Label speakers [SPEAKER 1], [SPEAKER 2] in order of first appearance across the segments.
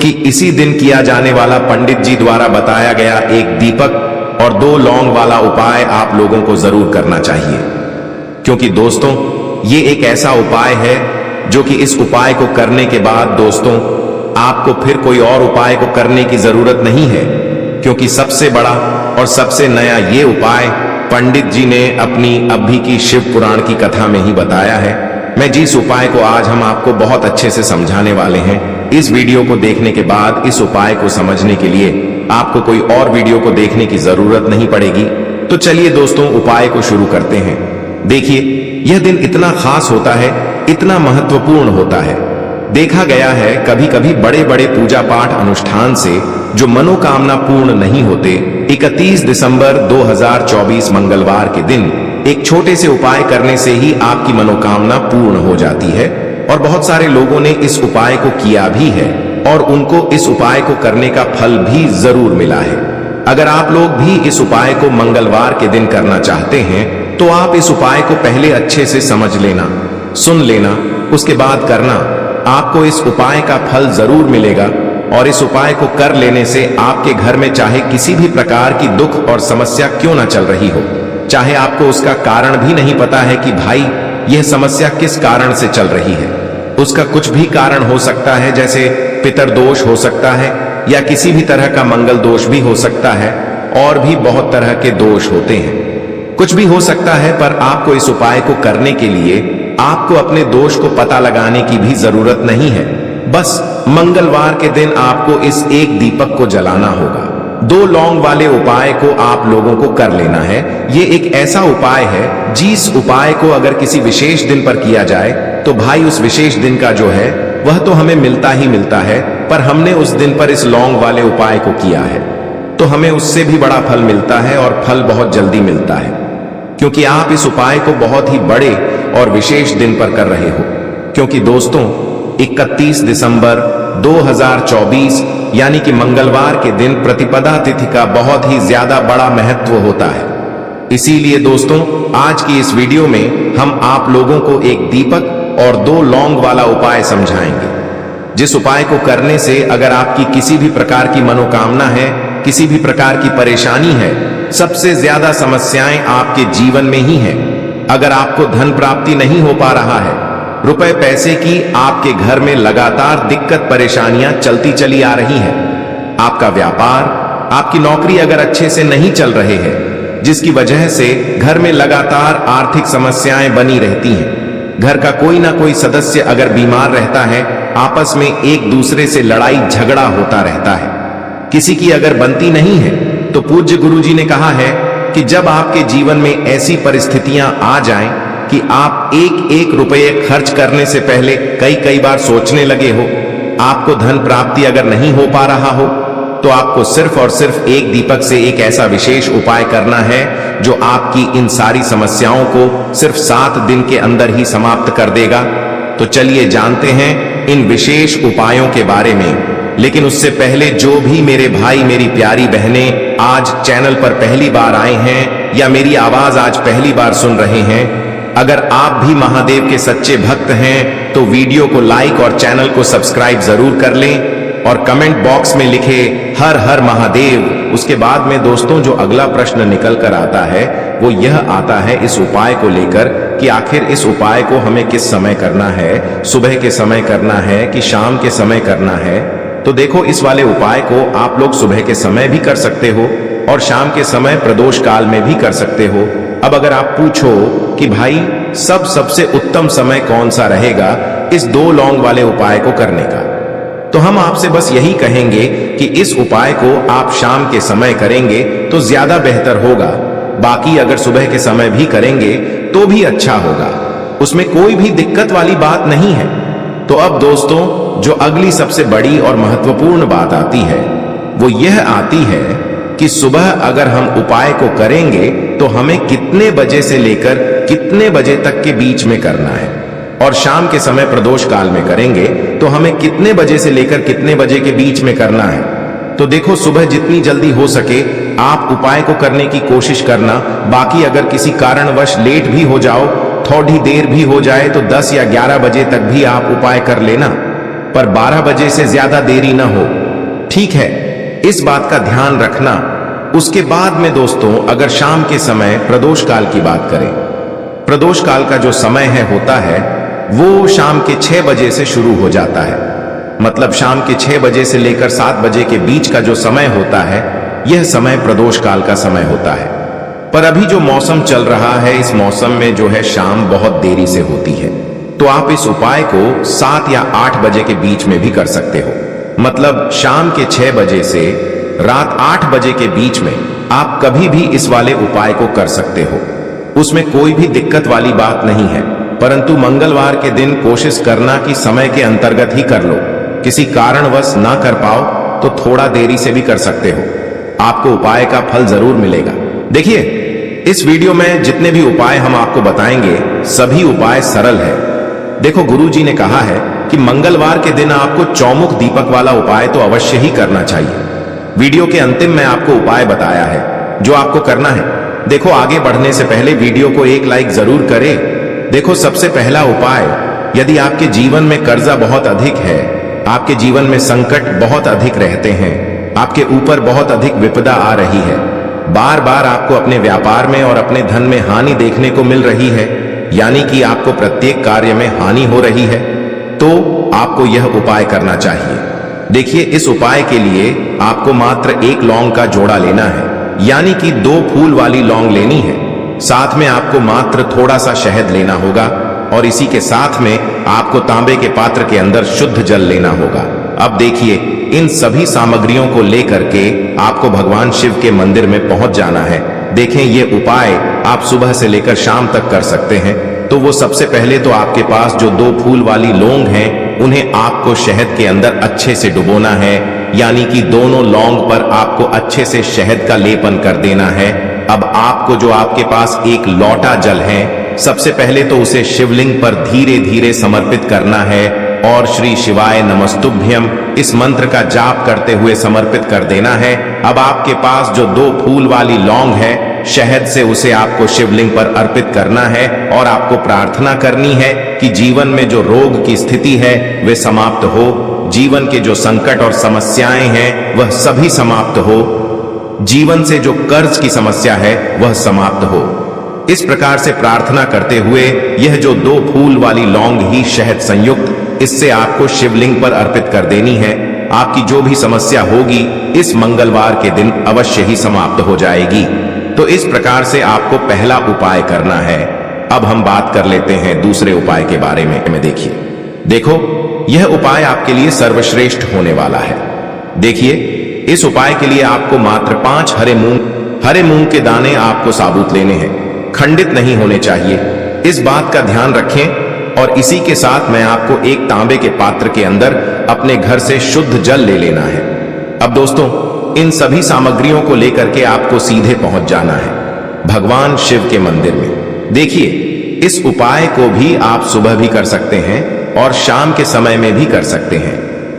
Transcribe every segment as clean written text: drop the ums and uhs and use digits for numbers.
[SPEAKER 1] कि इसी दिन किया जाने वाला पंडित जी द्वारा बताया गया एक दीपक और 2 लौंग वाला उपाय आप लोगों को जरूर करना चाहिए। क्योंकि दोस्तों ये एक ऐसा उपाय है जो कि इस उपाय को करने के बाद दोस्तों आपको फिर कोई और उपाय को करने की जरूरत नहीं है, क्योंकि सबसे बड़ा और सबसे नया ये उपाय पंडित जी ने अपनी अभी की शिव पुराण की कथा में ही बताया है। मैं जिस उपाय को आज हम आपको बहुत अच्छे से समझाने वाले हैं, इस वीडियो को देखने के बाद इस उपाय को समझने के लिए आपको कोई और वीडियो को देखने की जरूरत नहीं पड़ेगी। तो चलिए दोस्तों उपाय को शुरू करते हैं। देखिए यह दिन इतना खास होता है, इतना महत्वपूर्ण होता है। देखा गया है कभी कभी बड़े बड़े पूजा पाठ अनुष्ठान से जो मनोकामना पूर्ण नहीं होते, 31 दिसंबर 2024 मंगलवार के दिन एक छोटे से उपाय करने से ही आपकी मनोकामना पूर्ण हो जाती है। और बहुत सारे लोगों ने इस उपाय को किया भी है और उनको इस उपाय को करने का फल भी जरूर मिला है। अगर आप लोग भी इस उपाय को मंगलवार के दिन करना चाहते हैं तो आप इस उपाय को पहले अच्छे से समझ लेना, सुन लेना, उसके बाद करना। आपको इस उपाय का फल जरूर मिलेगा और इस उपाय को कर लेने से आपके घर में चाहे किसी भी प्रकार की दुख और समस्या क्यों ना चल रही हो, चाहे आपको उसका कारण भी नहीं पता है कि भाई यह समस्या किस कारण से चल रही है, उसका कुछ भी कारण हो सकता है, जैसे पितर दोष हो सकता है या किसी भी तरह का मंगल दोष भी हो सकता है, और भी बहुत तरह के दोष होते हैं, कुछ भी हो सकता है। पर आपको इस उपाय को करने के लिए आपको अपने दोष को पता लगाने की भी जरूरत नहीं है। बस मंगलवार के दिन आपको इस एक दीपक को जलाना होगा। 2 लौंग वाले उपाय को आप लोगों को कर लेना है। ये एक ऐसा उपाय है जिस उपाय को अगर किसी विशेष दिन पर किया जाए तो भाई उस विशेष दिन का जो है वह तो हमें मिलता ही मिलता है, पर हमने उस दिन पर इस लौंग वाले उपाय को किया है तो हमें उससे भी बड़ा फल मिलता है और फल बहुत जल्दी मिलता है, क्योंकि आप इस उपाय को बहुत ही बड़े और विशेष दिन पर कर रहे हो। क्योंकि दोस्तों 31 दिसंबर 2024 यानी कि मंगलवार के दिन प्रतिपदा तिथि का बहुत ही ज्यादा बड़ा महत्व होता है। इसीलिए दोस्तों आज की इस वीडियो में हम आप लोगों को एक दीपक और 2 लौंग वाला उपाय समझाएंगे, जिस उपाय को करने से अगर आपकी किसी भी प्रकार की मनोकामना है, किसी भी प्रकार की परेशानी है, सबसे ज्यादा समस्याएं आपके जीवन में ही हैं। अगर आपको धन प्राप्ति नहीं हो पा रहा है, रुपए पैसे की आपके घर में लगातार दिक्कत परेशानियां चलती चली आ रही हैं, आपका व्यापार, आपकी नौकरी अगर अच्छे से नहीं चल रहे हैं, जिसकी वजह से घर में लगातार आर्थिक समस्याएं बनी रहती हैं, घर का कोई ना कोई सदस्य अगर बीमार रहता है, आपस में एक दूसरे से लड़ाई झगड़ा होता रहता है, किसी की अगर बनती नहीं है, तो पूज्य गुरुजी ने कहा है कि जब आपके जीवन में ऐसी परिस्थितियां आ जाएं कि आप एक एक रुपये खर्च करने से पहले कई बार सोचने लगे हो, आपको धन प्राप्ति अगर नहीं हो पा रहा हो, तो आपको सिर्फ और सिर्फ एक दीपक से एक ऐसा विशेष उपाय करना है जो आपकी इन सारी समस्याओं को सिर्फ 7 दिन के अंदर ही समाप्त कर देगा। तो चलिए जानते हैं इन विशेष उपायों के बारे में। लेकिन उससे पहले जो भी मेरे भाई मेरी प्यारी बहनें आज चैनल पर पहली बार आए हैं या मेरी आवाज आज पहली बार सुन रहे हैं, अगर आप भी महादेव के सच्चे भक्त हैं तो वीडियो को लाइक और चैनल को सब्सक्राइब जरूर कर लें और कमेंट बॉक्स में लिखे हर हर महादेव। उसके बाद में दोस्तों जो अगला प्रश्न निकल कर आता है वो यह आता है इस उपाय को लेकर कि आखिर इस उपाय को हमें किस समय करना है, सुबह के समय करना है कि शाम के समय करना है। तो देखो इस वाले उपाय को आप लोग सुबह के समय भी कर सकते हो और शाम के समय प्रदोष काल में भी कर सकते हो। अब अगर आप पूछो कि भाई सबसे उत्तम समय कौन सा रहेगा इस 2 लौंग वाले उपाय को करने का, तो हम आपसे बस यही कहेंगे कि इस उपाय को आप शाम के समय करेंगे तो ज्यादा बेहतर होगा। बाकी अगर सुबह के समय भी करेंगे तो भी अच्छा होगा, उसमें कोई भी दिक्कत वाली बात नहीं है। तो अब दोस्तों जो अगली सबसे बड़ी और महत्वपूर्ण बात आती है वो यह आती है कि सुबह अगर हम उपाय को करेंगे तो हमें कितने बजे से लेकर कितने बजे तक के बीच में करना है, और शाम के समय प्रदोष काल में करेंगे तो हमें कितने बजे से लेकर कितने बजे के बीच में करना है। तो देखो सुबह जितनी जल्दी हो सके आप उपाय को करने की कोशिश करना। बाकी अगर किसी कारणवश लेट भी हो जाओ, थोड़ी देर भी हो जाए तो 10 या 11 बजे तक भी आप उपाय कर लेना। पर 12 बजे से ज्यादा देरी न हो। ठीक है, इस बात का ध्यान रखना। उसके बाद में दोस्तों, अगर शाम के समय प्रदोष काल की बात करें, प्रदोष काल का जो समय होता है वो शाम के 6 बजे से शुरू हो जाता है। मतलब शाम के 6 बजे से लेकर 7 बजे के बीच का जो समय होता है, यह समय प्रदोष काल का समय होता है। पर अभी जो मौसम चल रहा है, इस मौसम में जो है शाम बहुत देरी से होती है। तो आप इस उपाय को 7 या 8 बजे के बीच में भी कर सकते हो। मतलब शाम के 6 बजे से रात 8 बजे के बीच में आप कभी भी इस वाले उपाय को कर सकते हो। उसमें कोई भी दिक्कत वाली बात नहीं है। परंतु मंगलवार के दिन कोशिश करना कि समय के अंतर्गत ही कर लो। किसी कारणवश ना कर पाओ तो थोड़ा देरी से भी कर सकते हो, आपको उपाय का फल जरूर मिलेगा। देखिए, इस वीडियो में जितने भी उपाय हम आपको बताएंगे, सभी उपाय सरल है। देखो, गुरुजी ने कहा है कि मंगलवार के दिन आपको चौमुख दीपक वाला उपाय तो अवश्य ही करना चाहिए। वीडियो के अंतिम में आपको उपाय बताया है जो आपको करना है। देखो, आगे बढ़ने से पहले वीडियो को एक लाइक जरूर करें। देखो, सबसे पहला उपाय, यदि आपके जीवन में कर्जा बहुत अधिक है, आपके जीवन में संकट बहुत अधिक रहते हैं, आपके ऊपर बहुत अधिक विपदा आ रही है, बार बार आपको अपने व्यापार में और अपने धन में हानि देखने को मिल रही है, यानी कि आपको प्रत्येक कार्य में हानि हो रही है, तो आपको यह उपाय करना चाहिए। देखिए, इस उपाय के लिए आपको मात्र 1 लौंग का जोड़ा लेना है, यानी कि 2 फूल वाली लौंग लेनी है। साथ में आपको मात्र थोड़ा सा शहद लेना होगा और इसी के साथ में आपको तांबे के पात्र के अंदर शुद्ध जल लेना होगा। अब देखिए, इन सभी सामग्रियों को लेकर के आपको भगवान शिव के मंदिर में पहुंच जाना है। देखें, ये उपाय आप सुबह से लेकर शाम तक कर सकते हैं। तो वो सबसे पहले तो आपके पास जो 2 फूल वाली लौंग हैं, उन्हें आपको शहद के अंदर अच्छे से डुबोना है, यानी कि दोनों लौंग पर आपको अच्छे से शहद का लेपन कर देना है। अब आपको जो आपके पास 1 लोटा जल है, सबसे पहले तो उसे शिवलिंग पर धीरे धीरे समर्पित करना है और श्री शिवाय नमस्तुभ्यम इस मंत्र का जाप करते हुए समर्पित कर देना है। अब आपके पास जो 2 फूल वाली लौंग है, शहद से उसे आपको शिवलिंग पर अर्पित करना है और आपको प्रार्थना करनी है कि जीवन में जो रोग की स्थिति है वे समाप्त हो, जीवन के जो संकट और समस्याएं हैं वह सभी समाप्त हो, जीवन से जो कर्ज की समस्या है वह समाप्त हो। इस प्रकार से प्रार्थना करते हुए यह जो 2 फूल वाली लौंग ही शहद संयुक्त, इससे आपको शिवलिंग पर अर्पित कर देनी है। आपकी जो भी समस्या होगी इस मंगलवार के दिन अवश्य ही समाप्त हो जाएगी। तो इस प्रकार से आपको पहला उपाय करना है। अब हम बात कर लेते हैं दूसरे उपाय के बारे में। देखो, यह उपाय आपके लिए सर्वश्रेष्ठ होने वाला है। देखिए, इस उपाय के लिए आपको मात्र 5 हरे मूंग के दाने आपको साबुत लेने हैं, खंडित नहीं होने चाहिए। इस बात का ध्यान रखें। और इसी के साथ मैं आपको एक तांबे के पात्र के अंदर अपने घर से शुद्ध जल ले लेना है। अब दोस्तों, इन सभी सामग्रियों को लेकर के आपको सीधे पहुंच जाना है भगवान शिव के मंदिर में। देखिए, इस उपाय को भी आप सुबह भी कर सकते हैं और शाम के समय में भी कर सकते हैं।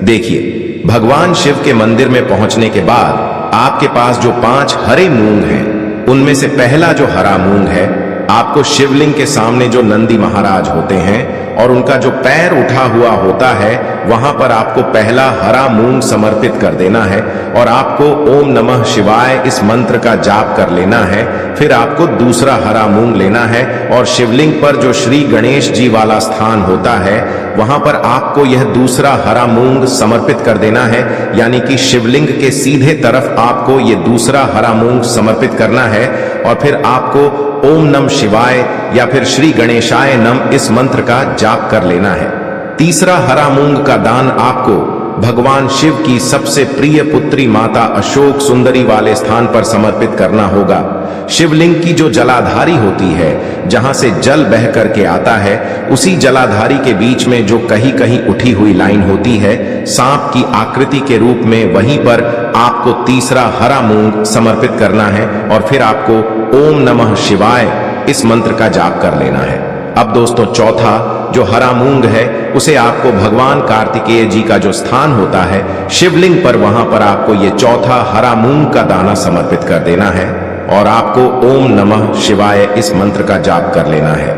[SPEAKER 1] देखिए, भगवान शिव के मंदिर में पहुंचने के बाद आपके पास जो 5 हरे मूंग हैं, उनमें से पहला जो हरा मूंग है, आपको शिवलिंग के सामने जो नंदी महाराज होते हैं और उनका जो पैर उठा हुआ होता है, वहां पर आपको पहला हरा मूंग समर्पित कर देना है और आपको ओम नमः शिवाय इस मंत्र का जाप कर लेना है। फिर आपको दूसरा हरा मूंग लेना है और शिवलिंग पर जो श्री गणेश जी वाला स्थान होता है, वहां पर आपको यह दूसरा हरा मूंग समर्पित कर देना है, यानी कि शिवलिंग के सीधे तरफ आपको यह दूसरा हरा मूंग समर्पित करना है। और फिर आपको ओम नमः शिवाय या फिर श्री गणेशाय नमः इस मंत्र का जाप कर लेना है। तीसरा हरा मूंग का दान आपको भगवान शिव की सबसे प्रिय पुत्री माता अशोक सुंदरी वाले स्थान पर समर्पित करना होगा। शिवलिंग की जो जलाधारी होती है, जहां से जल बह करके आता है, उसी जलाधारी के बीच में जो कहीं कहीं उठी हुई लाइन होती है सांप की आकृति के रूप में, वहीं पर आपको तीसरा हरा मूंग समर्पित करना है और फिर आपको ओम नमः शिवाय इस मंत्र का जाप कर लेना है। अब दोस्तों, चौथा जो हरा मूंग है उसे आपको भगवान कार्तिकेय जी का जो स्थान होता है शिवलिंग पर, वहां पर आपको ये चौथा हरा मूंग का दाना समर्पित कर देना है और आपको ओम नमः शिवाय इस मंत्र का जाप कर लेना है।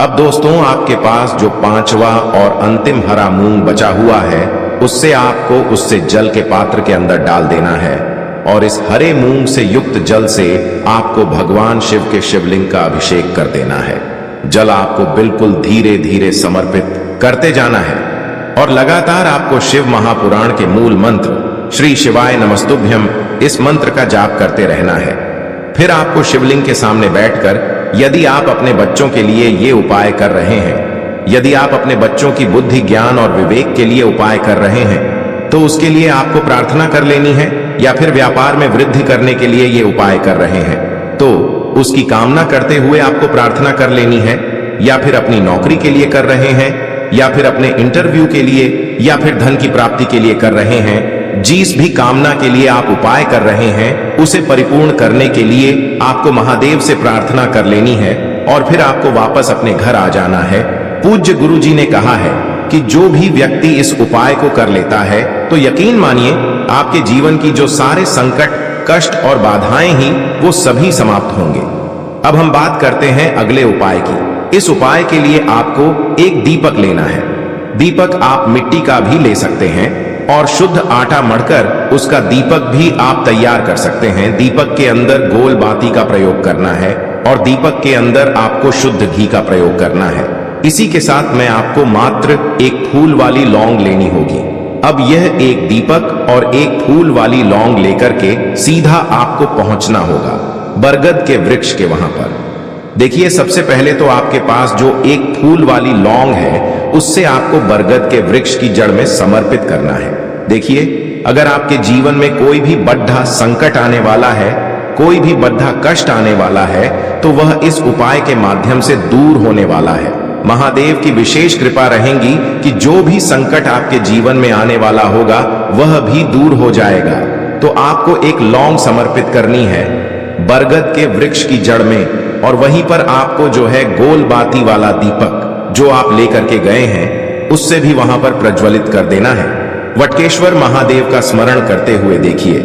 [SPEAKER 1] अब दोस्तों, आपके पास जो 5वां और अंतिम हरा मूंग बचा हुआ है, उससे आपको उससे जल के पात्र के अंदर डाल देना है और इस हरे मूंग से युक्त जल से आपको भगवान शिव के शिवलिंग का अभिषेक कर देना है। जल आपको बिल्कुल धीरे धीरे समर्पित करते जाना है और लगातार आपको शिव महापुराण के मूल मंत्र श्री शिवाय नमस्तुभ्यम इस मंत्र का जाप करते रहना है। फिर आपको शिवलिंग के सामने बैठकर, यदि आप अपने बच्चों के लिए ये उपाय कर रहे हैं, यदि आप अपने बच्चों की बुद्धि, ज्ञान और विवेक के लिए उपाय कर रहे हैं, तो उसके लिए आपको प्रार्थना कर लेनी है, या फिर व्यापार में वृद्धि करने के लिए ये उपाय कर रहे हैं तो उसकी कामना करते हुए आपको प्रार्थना कर लेनी है, या फिर अपनी नौकरी के लिए कर रहे हैं, या फिर अपने इंटरव्यू के लिए, या फिर धन की प्राप्ति के लिए कर रहे हैं। जिस भी कामना के लिए आप उपाय कर रहे हैं, उसे परिपूर्ण करने के लिए आपको महादेव से प्रार्थना कर लेनी है और फिर आपको वापस अपने घर आ जाना है। पूज्य गुरु जी ने कहा है कि जो भी व्यक्ति इस उपाय को कर लेता है, तो यकीन मानिए आपके जीवन की जो सारे संकट, कष्ट और बाधाएं ही वो सभी समाप्त होंगे। अब हम बात करते हैं अगले उपाय की। इस उपाय के लिए आपको एक दीपक लेना है। दीपक आप मिट्टी का भी ले सकते हैं और शुद्ध आटा मढ़कर उसका दीपक भी आप तैयार कर सकते हैं। दीपक के अंदर गोल बाती का प्रयोग करना है और दीपक के अंदर आपको शुद्ध घी का प्रयोग करना है। इसी के साथ में आपको मात्र एक फूल वाली लौंग लेनी होगी। अब यह एक दीपक और एक फूल वाली लौंग लेकर के सीधा आपको पहुंचना होगा बरगद के वृक्ष के वहां पर। देखिए, सबसे पहले तो आपके पास जो एक फूल वाली लौंग है, उससे आपको बरगद के वृक्ष की जड़ में समर्पित करना है। देखिए, अगर आपके जीवन में कोई भी बड़ा संकट आने वाला है, कोई भी बड़ा कष्ट आने वाला है, तो वह इस उपाय के माध्यम से दूर होने वाला है। महादेव की विशेष कृपा रहेगी कि जो भी संकट आपके जीवन में आने वाला होगा, वह भी दूर हो जाएगा। तो आपको एक लौंग समर्पित करनी है बरगद के वृक्ष की जड़ में, और वहीं पर आपको जो है गोल बाती वाला दीपक जो आप लेकर के गए हैं, उससे भी वहां पर प्रज्वलित कर देना है। वटकेश्वर महादेव का स्मरण करते हुए देखिए,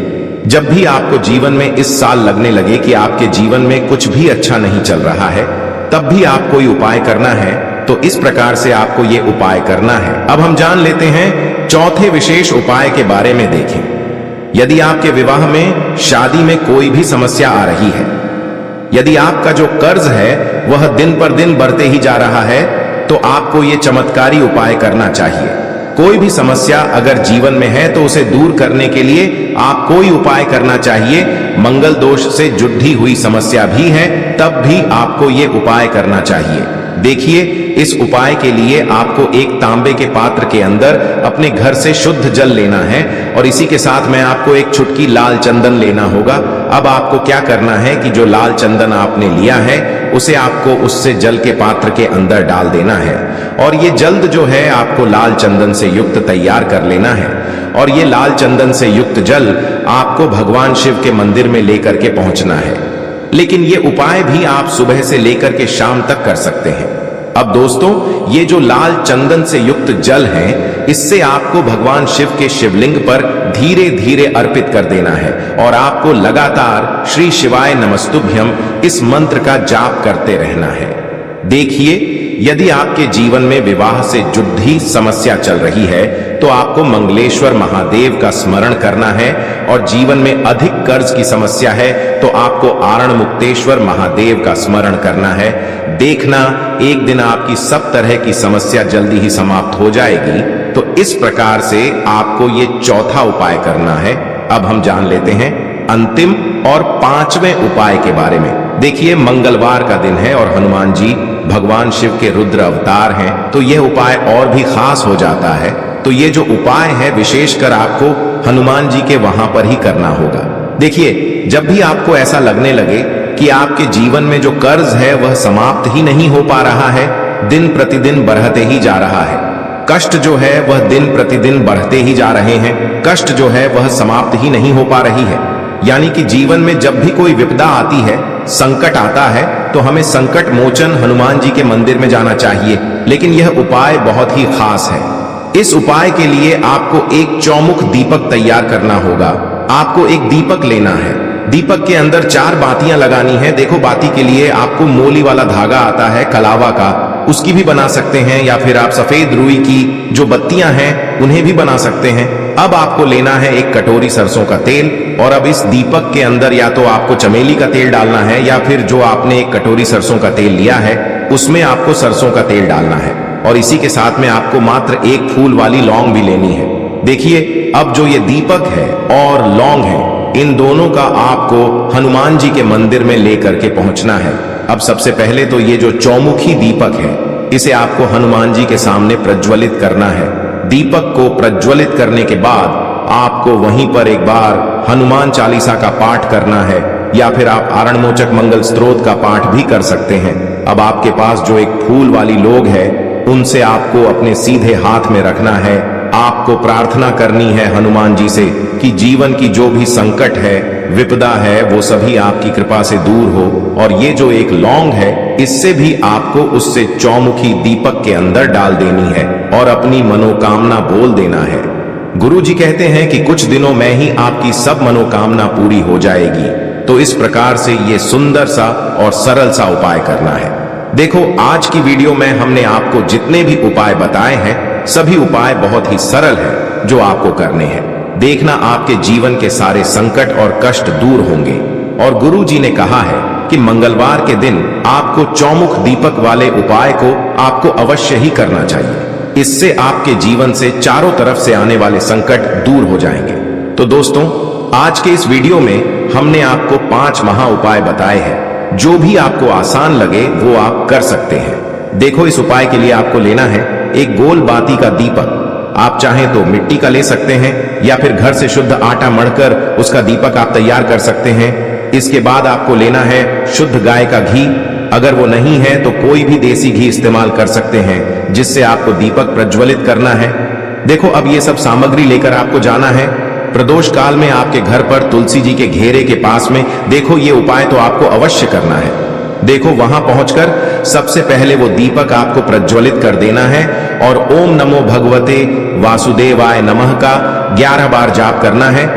[SPEAKER 1] जब भी आपको जीवन में इस साल लगने लगे कि आपके जीवन में कुछ भी अच्छा नहीं चल रहा है, तब भी आप कोई उपाय करना है, तो इस प्रकार से आपको ये उपाय करना है। अब हम जान लेते हैं चौथे विशेष उपाय के बारे में। देखें, यदि आपके विवाह में, शादी में कोई भी समस्या आ रही है, यदि आपका जो कर्ज है वह दिन पर दिन बढ़ते ही जा रहा है, तो आपको ये चमत्कारी उपाय करना चाहिए। कोई भी समस्या अगर जीवन में है, तो उसे दूर करने के लिए आप कोई उपाय करना चाहिए। मंगल दोष से जुड़ी हुई समस्या भी है, तब भी आपको ये उपाय करना चाहिए। देखिए, इस उपाय के लिए आपको एक तांबे के पात्र के अंदर अपने घर से शुद्ध जल लेना है और इसी के साथ में आपको एक चुटकी लाल चंदन लेना होगा। अब आपको क्या करना है कि जो लाल चंदन आपने लिया है, उसे आपको उससे जल के पात्र के अंदर डाल देना है और ये जल्द जो है आपको लाल चंदन से युक्त तैयार कर लेना है। और ये लाल चंदन से युक्त जल आपको भगवान शिव के मंदिर में लेकर के पहुंचना है। लेकिन ये उपाय भी आप सुबह से लेकर के शाम तक कर सकते हैं। अब दोस्तों, ये जो लाल चंदन से युक्त जल है, इससे आपको भगवान शिव के शिवलिंग पर धीरे धीरे अर्पित कर देना है और आपको लगातार श्री शिवाय नमस्तुभ्यम इस मंत्र का जाप करते रहना है। देखिए, यदि आपके जीवन में विवाह से जुड़ी समस्या चल रही है, तो आपको मंगलेश्वर महादेव का स्मरण करना है, और जीवन में अधिक कर्ज की समस्या है तो आपको आरण मुक्तेश्वर महादेव का स्मरण करना है। देखना, एक दिन आपकी सब तरह की समस्या जल्दी ही समाप्त हो जाएगी। तो इस प्रकार से आपको ये चौथा उपाय करना है। अब हम जान लेते हैं अंतिम और पांचवें उपाय के बारे में। देखिए, मंगलवार का दिन है और हनुमान जी भगवान शिव के रुद्र अवतार हैं, तो यह उपाय और भी खास हो जाता है। तो ये जो उपाय है, विशेषकर आपको हनुमान जी के वहां पर ही करना होगा। देखिए, जब भी आपको ऐसा लगने लगे कि आपके जीवन में जो कर्ज है वह समाप्त ही नहीं हो पा रहा है, दिन प्रतिदिन बढ़ते ही जा रहा है, कष्ट जो है वह दिन प्रतिदिन बढ़ते ही जा रहे हैं, कष्ट जो है वह समाप्त ही नहीं हो पा रही है, यानी कि जीवन में जब भी कोई विपदा आती है, संकट आता है, तो हमें संकट मोचन हनुमान जी के मंदिर में जाना चाहिए। लेकिन यह उपाय बहुत ही खास है। इस उपाय के लिए आपको एक चौमुख दीपक तैयार करना होगा। आपको एक दीपक लेना है, दीपक के अंदर 4 बातियां लगानी है। देखो, बाती के लिए आपको मोली वाला धागा आता है कलावा का, उसकी भी बना सकते हैं, या फिर आप सफेद रुई की जो बत्तियां हैं उन्हें भी बना सकते हैं। अब आपको लेना है एक कटोरी सरसों का तेल, और अब इस दीपक के अंदर या तो आपको चमेली का तेल डालना है, या फिर जो आपने एक कटोरी सरसों का तेल लिया है उसमें आपको सरसों का तेल डालना है। और इसी के साथ में आपको मात्र एक फूल वाली लौंग भी लेनी है। देखिए, अब जो ये दीपक है और लौंग है, इन दोनों का आपको हनुमान जी के मंदिर में लेकर के पहुंचना है। अब सबसे पहले तो ये जो चौमुखी दीपक है, इसे आपको हनुमान जी के सामने प्रज्वलित करना है। दीपक को प्रज्वलित करने के बाद आपको वहीं पर एक बार हनुमान चालीसा का पाठ करना है, या फिर आप आरणमोचक मंगल स्तोत्र का पाठ भी कर सकते हैं। अब आपके पास जो एक फूल वाली लोग है, उनसे आपको अपने सीधे हाथ में रखना है। आपको प्रार्थना करनी है हनुमान जी से कि जीवन की जो भी संकट है, विपदा है, वो सभी आपकी कृपा से दूर हो। और ये जो एक लौंग है, इससे भी आपको उससे चौमुखी दीपक के अंदर डाल देनी है और अपनी मनोकामना बोल देना है। गुरु जी कहते हैं कि कुछ दिनों में ही आपकी सब मनोकामना पूरी हो जाएगी। तो इस प्रकार से ये सुंदर सा और सरल सा उपाय करना है। देखो, आज की वीडियो में हमने आपको जितने भी उपाय बताए हैं, सभी उपाय बहुत ही सरल हैं जो आपको करने हैं। देखना, आपके जीवन के सारे संकट और कष्ट दूर होंगे। और गुरु जी ने कहा है कि मंगलवार के दिन आपको चौमुख दीपक वाले उपाय को आपको अवश्य ही करना चाहिए। इससे आपके जीवन से चारों तरफ से आने वाले संकट दूर हो जाएंगे। तो दोस्तों, आज के इस वीडियो में हमने आपको 5 महा उपाय बताए हैं। जो भी आपको आसान लगे वो आप कर सकते हैं। देखो, इस उपाय के लिए आपको लेना है एक गोल बाती का दीपक। आप चाहें तो मिट्टी का ले सकते हैं, या फिर घर से शुद्ध आटा मढ़कर उसका दीपक आप तैयार कर सकते हैं। इसके बाद आपको लेना है शुद्ध गाय का घी। अगर वो नहीं है तो कोई भी देसी घी इस्तेमाल कर सकते हैं, जिससे आपको दीपक प्रज्वलित करना है। देखो, अब ये सब सामग्री लेकर आपको जाना है प्रदोष काल में आपके घर पर तुलसी जी के घेरे के पास में। देखो, ये उपाय तो आपको अवश्य करना है। देखो, वहां पहुंचकर सबसे पहले वो दीपक आपको प्रज्वलित कर देना है और ओम नमो भगवते वासुदेवाय नमः का 11 बार जाप करना है।